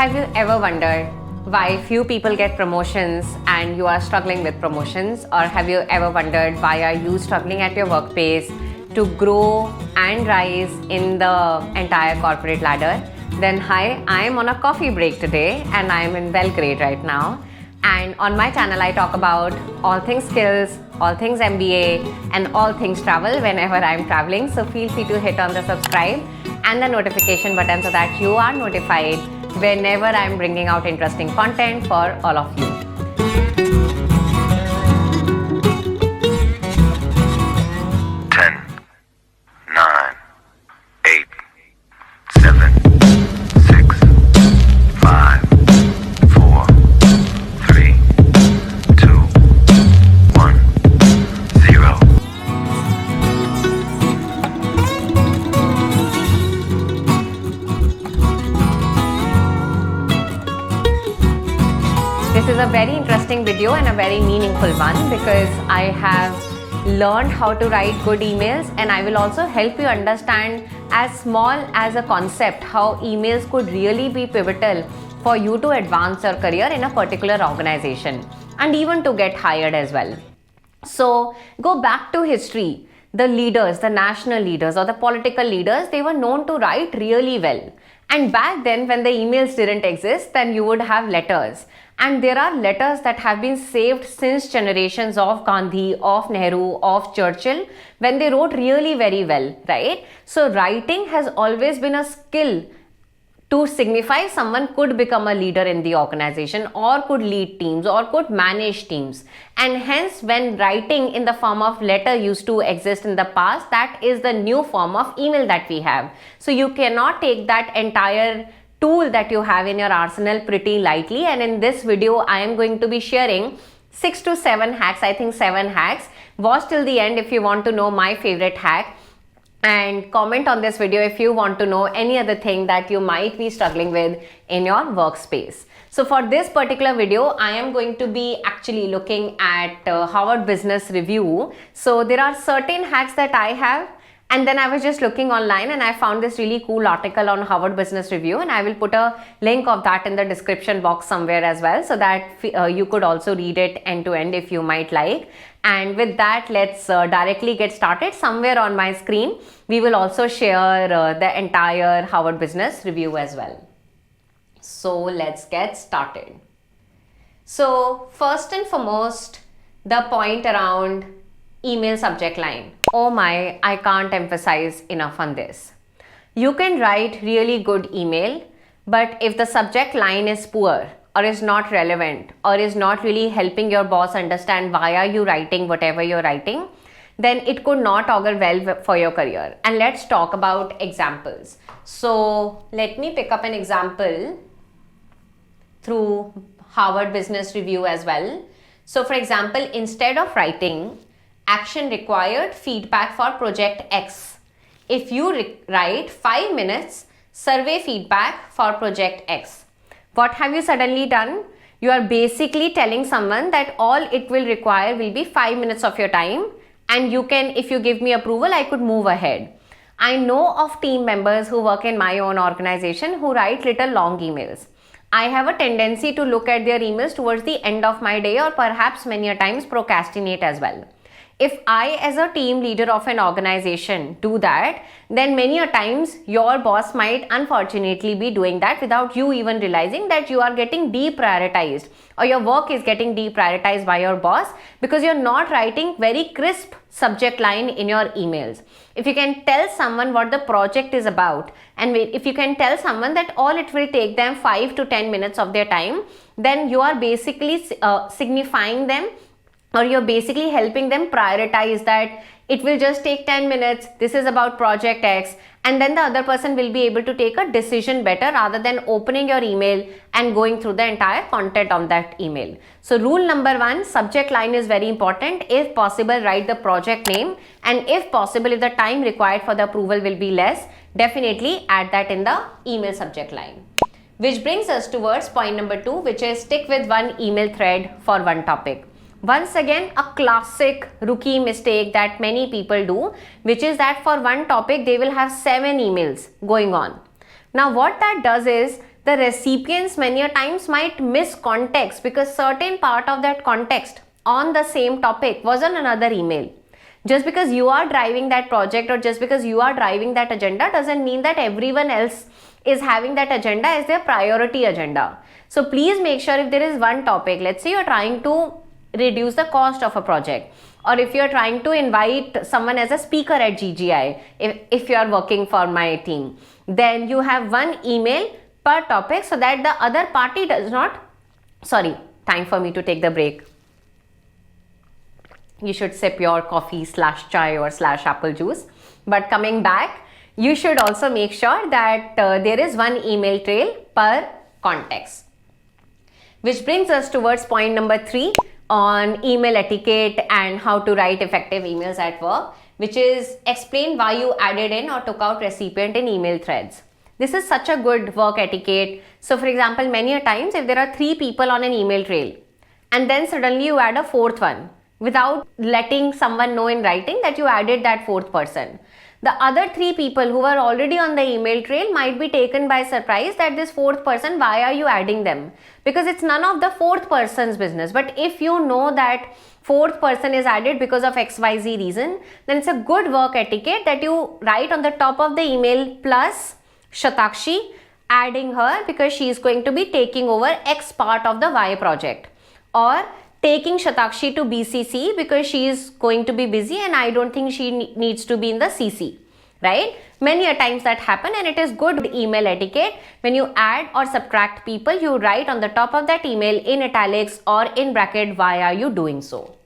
Have you ever wondered why few people get promotions and you are struggling with promotions? Or have you ever wondered why are you struggling at your workplace to grow and rise in the entire corporate ladder? Then hi, I am on a coffee break today and I am in Belgrade right now. And on my channel, I talk about all things skills, all things MBA, and all things travel whenever I'm traveling. So feel free to hit on the subscribe and the notification button so that you are notified whenever I'm bringing out interesting content for all of you. This is a very interesting video and a very meaningful one because I have learned how to write good emails, and I will also help you understand as small as a concept how emails could really be pivotal for you to advance your career in a particular organization and even to get hired as well. So go back to history. The leaders, the national leaders or the political leaders, they were known to write really well. And back then when the emails didn't exist, then you would have letters. And there are letters that have been saved since generations of Gandhi, of Nehru, of Churchill, when they wrote really very well, right? So writing has always been a skill to signify someone could become a leader in the organization or could lead teams or could manage teams. And hence when writing in the form of letter used to exist in the past, that is the new form of email that we have. So you cannot take that entire tool that you have in your arsenal pretty lightly, and in this video I am going to be sharing 6 to 7 hacks. I think 7 hacks. Watch till the end if you want to know my favorite hack, and comment on this video if you want to know any other thing that you might be struggling with in your workspace. So for this particular video, I am going to be actually looking at Harvard Business Review. So there are certain hacks that I have, and then I was just looking online and I found this really cool article on Harvard Business Review, and I will put a link of that in the description box somewhere as well, so that you could also read it end to end if you might like. And with that, let's directly get started. Somewhere on my screen, we will also share the entire Harvard Business Review as well. So let's get started. So first and foremost, the point around email subject line. Oh my, I can't emphasize enough on this. You can write really good email, but if the subject line is poor or is not relevant or is not really helping your boss understand why are you writing whatever you're writing, then it could not augur well for your career. And let's talk about examples. So let me pick up an example through Harvard Business Review as well. So for example, instead of writing action required feedback for project X, if you write 5 minutes survey feedback for project X, what have you suddenly done? You are basically telling someone that all it will require will be 5 minutes of your time, and you can, if you give me approval, I could move ahead. I know of team members who work in my own organization who write little long emails. I have a tendency to look at their emails towards the end of my day, or perhaps many a times procrastinate as well. If I as a team leader of an organization do that, then many a times your boss might unfortunately be doing that without you even realizing that you are getting deprioritized, or your work is getting deprioritized by your boss because you're not writing very crisp subject line in your emails. If you can tell someone what the project is about, and if you can tell someone that all it will take them 5 to 10 minutes of their time, then you are basically signifying them, or you're basically helping them prioritize that it will just take 10 minutes, this is about project X, and then the other person will be able to take a decision better rather than opening your email and going through the entire content on that email. So rule number 1, subject line is very important. If possible, write the project name, and if possible, if the time required for the approval will be less, definitely add that in the email subject line. Which brings us towards point number 2, which is stick with one email thread for one topic. Once again, a classic rookie mistake that many people do, which is that for one topic, they will have 7 emails going on. Now, what that does is the recipients many a times might miss context because certain part of that context on the same topic was on another email. Just because you are driving that project or just because you are driving that agenda doesn't mean that everyone else is having that agenda as their priority agenda. So please make sure if there is one topic, let's say you're trying to reduce the cost of a project, or if you're trying to invite someone as a speaker at GGI, if you are working for my team, then you have one email per topic so that the other party does not, sorry, time for me to take the break. You should sip your coffee / chai or / apple juice. But coming back, you should also make sure that there is one email trail per context. Which brings us towards point number 3 on email etiquette and how to write effective emails at work, which is explain why you added in or took out recipient in email threads. This is such a good work etiquette. So for example, many a times if there are 3 people on an email trail and then suddenly you add a 4th one without letting someone know in writing that you added that 4th person, the other 3 people who are already on the email trail might be taken by surprise that this 4th person, why are you adding them? Because it's none of the 4th person's business. But if you know that 4th person is added because of XYZ reason, then it's a good work etiquette that you write on the top of the email plus Shatakshi, adding her because she is going to be taking over X part of the Y project, or taking Shatakshi to BCC because she is going to be busy and I don't think she needs to be in the CC, right? Many a times that happen, and it is good email etiquette. When you add or subtract people, you write on the top of that email in italics or in bracket, why are you doing so?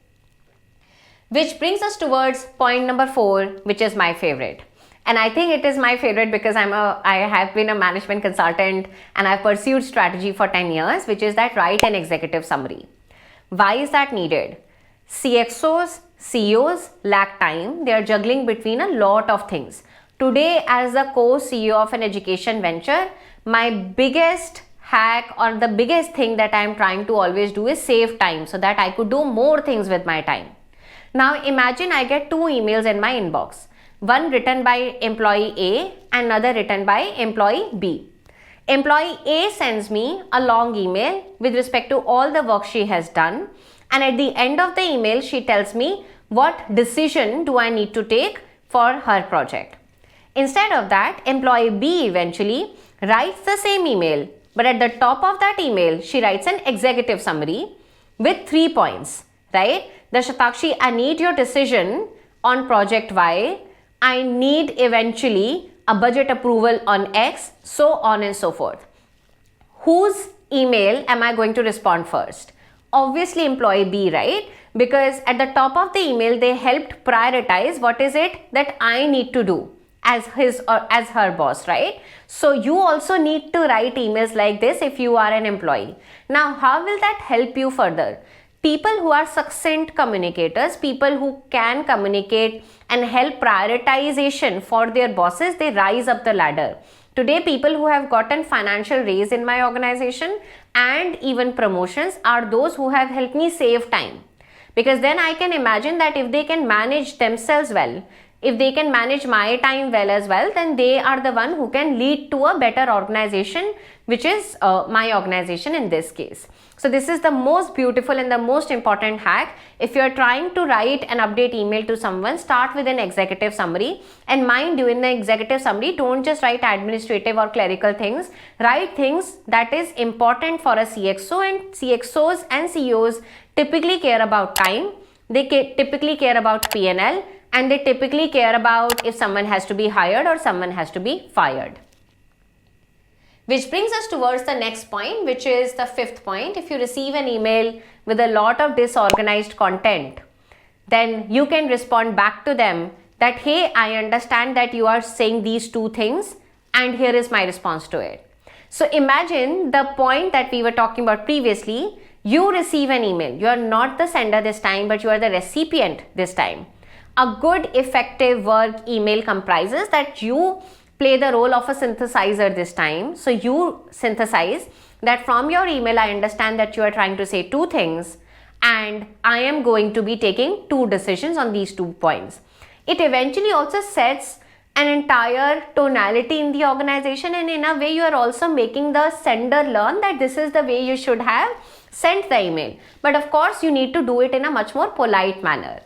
Which brings us towards point number 4, which is my favorite. And I think it is my favorite because I have been a management consultant and I've pursued strategy for 10 years, which is that write an executive summary. Why is that needed? CXOs, CEOs lack time. They are juggling between a lot of things. Today, as the co-CEO of an education venture, my biggest hack or the biggest thing that I am trying to always do is save time so that I could do more things with my time. Now imagine I get 2 emails in my inbox. One written by employee A and another written by employee B. Employee A sends me a long email with respect to all the work she has done, and at the end of the email she tells me what decision do I need to take for her project. Instead of that, employee B eventually writes the same email, but at the top of that email she writes an executive summary with 3 points, right? The Shatakshi, I need your decision on project Y. I need eventually a budget approval on X, so on and so forth. Whose email am I going to respond first? Obviously employee B, right? Because at the top of the email they helped prioritize what is it that I need to do as his or as her boss, right? So you also need to write emails like this if you are an employee. Now how will that help you further? People who are succinct communicators, people who can communicate and help prioritization for their bosses, they rise up the ladder. Today, people who have gotten financial raise in my organization and even promotions are those who have helped me save time. Because then I can imagine that if they can manage themselves well, if they can manage my time well as well, then they are the one who can lead to a better organization, which is my organization in this case. So this is the most beautiful and the most important hack. If you are trying to write an update email to someone, start with an executive summary. And mind you, in the executive summary, don't just write administrative or clerical things. Write things that is important for a CXO, and CXOs and CEOs typically care about time. They typically care about P&L, and they typically care about if someone has to be hired or someone has to be fired. Which brings us towards the next point, which is the 5th point. If you receive an email with a lot of disorganized content, then you can respond back to them that, hey, I understand that you are saying these 2 things and here is my response to it. So imagine the point that we were talking about previously. You receive an email. You are not the sender this time, but you are the recipient this time. A good effective work email comprises that you play the role of a synthesizer this time. So you synthesize that from your email, I understand that you are trying to say 2 things and I am going to be taking 2 decisions on these 2 points. It eventually also sets an entire tonality in the organization, and in a way you are also making the sender learn that this is the way you should have sent the email. But of course you need to do it in a much more polite manner.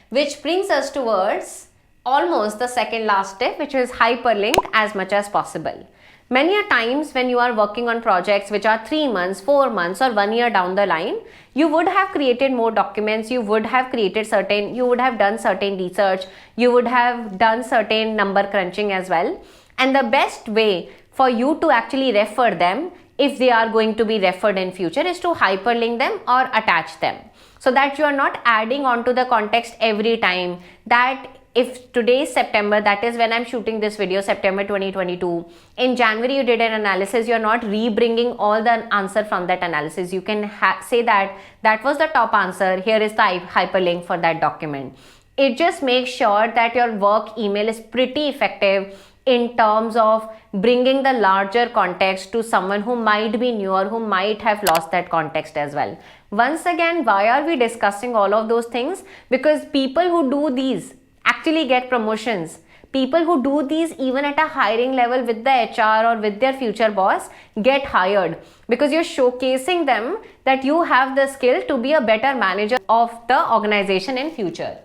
Which brings us towards almost the second last step, which is hyperlink as much as possible. Many a times when you are working on projects which are 3 months, 4 months or 1 year down the line, you would have created more documents, you would have done certain research, you would have done certain number crunching as well. And the best way for you to actually refer them, if they are going to be referred in future, is to hyperlink them or attach them, so that you are not adding on to the context every time. That if today is September, that is when I'm shooting this video, September 2022, in January you did an analysis, you're not re-bringing all the answer from that analysis. You can say that was the top answer, here is the hyperlink for that document. It just makes sure that your work email is pretty effective in terms of bringing the larger context to someone who might be new or who might have lost that context as well. Once again, why are we discussing all of those things? Because people who do these actually get promotions. People who do these even at a hiring level with the HR or with their future boss get hired, because you're showcasing them that you have the skill to be a better manager of the organization in future.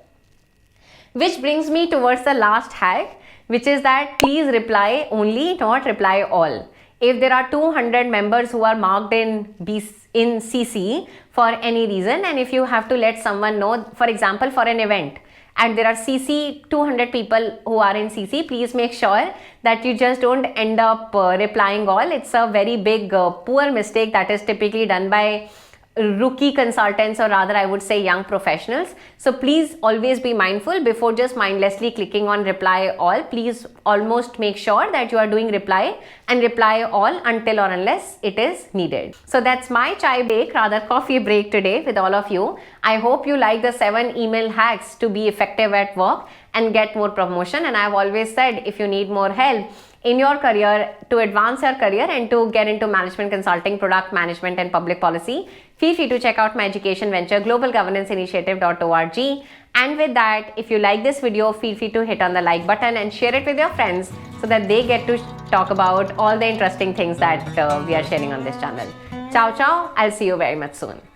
Which brings me towards the last hack, which is that please reply only, not reply all. If there are 200 members who are marked in CC for any reason, and if you have to let someone know, for example for an event, and there are 200 people who are in CC, please make sure that you just don't end up replying all. It's a very big poor mistake that is typically done by rookie consultants, or rather I would say young professionals. So please always be mindful before just mindlessly clicking on reply all. Please almost make sure that you are doing reply and reply all until or unless it is needed. So that's my chai break, rather coffee break today with all of you. I hope you like the 7 email hacks to be effective at work and get more promotion. And I've always said, if you need more help in your career, to advance your career and to get into management consulting, product management and public policy, feel free to check out my education venture, globalgovernance-initiative.org. And with that, if you like this video, feel free to hit on the like button and share it with your friends so that they get to talk about all the interesting things that we are sharing on this channel. Ciao, ciao. I'll see you very much soon.